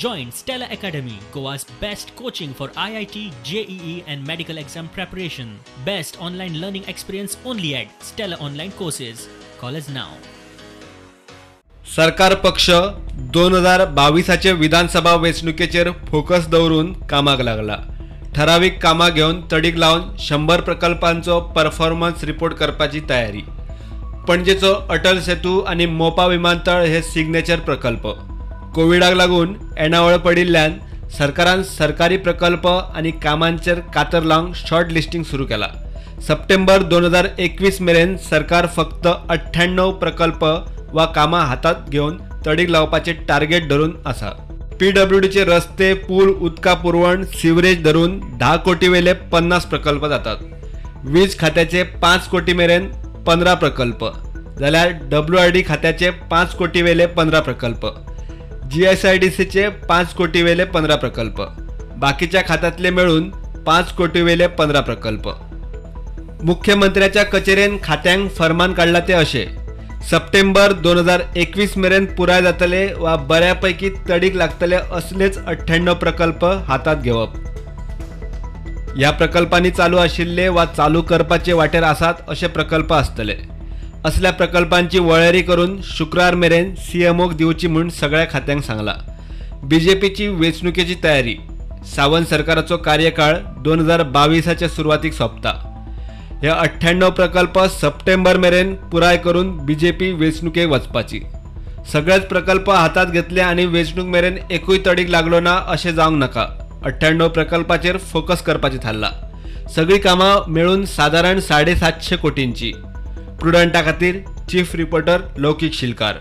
Join Stella Academy, Goa's best coaching for IIT, JEE and medical exam preparation. Best online learning experience only at Stella Online Courses. Call us now. सरकार पक्ष 2022चे विधानसभा वेचणुकेचेर focus दवरून कामाक लागला. ठराविक कामां घेवन तडीक लावन 100 प्रकल्पांचो परफॉर्मन्स रिपोर्ट करपाची तयारी. पणजेचो अटल सेतू आणि मोपा विमानतळ हे सिग्नेचर प्रकल्प. कोविडाक लागून येणावळ पडिल्ल्यान सरकारान सरकारी प्रकल्प आणि कामांचेर कातर लावंक शॉर्ट लिस्टिंग सुरू केला. सप्टेंबर 2021 मेरेन सरकार फक्त 98 प्रकल्प वा कामां हातात घेवन तडीक लावपाचे टार्गेट धरून आसा. PWDचे रस्ते, पूल, उदका पुरवण, सिवरेज धरून 10 कोटी वेले 50 प्रकल्प जातात. वीज खात्याचे 5 कोटी मेरेन 15 प्रकल्प जाल्यार WRD खात्याचे 5 कोटी वेले 15 प्रकल्प, GSIDCचे 5 कोटी वेले 15 प्रकल्प, बाकीच्या खात्यातले मिळून 5 कोटी वेले 15 प्रकल्प. मुख्यमंत्र्याच्या कचेरेन खात्यांक फरमान काढला ते असे: सप्टेंबर 2021 मेरेन पुराय जातले वा बऱ्यापैकी तडीक लागतले असलेच 98 प्रकल्प हातात घेवप. ह्या प्रकल्पांनी चालू आशिल्ले वा चालू करपाचे वाटेर आसात असे प्रकल्प आसतले. असल्या प्रकल्पांची वळेरी करून शुक्रार मेरेन CMOक दिवची म्हूण सगळ्या खात्यांक सांगला. BJPची वेचणुकेची तयारी. सावंत सरकाराचो कार्यकाळ 2022च्या सुरवातीक सोंपता. हे 98 प्रकल्प सप्टेंबर मेरेन पुराय करून BJP वेचणुकेक वचपाची. सगळेच प्रकल्प हातात घेतले आणि वेचणूक मेरेन एकूय तडीक लागलो ना अशें जावंक नाका. 98 प्रकल्पाचेर फोकस करपाची थारला. सगळी कामां मेळून साधारण 750 कोटींची. प्रुडंटा खातीर चीफ रिपोर्टर लौकिक शिलकार.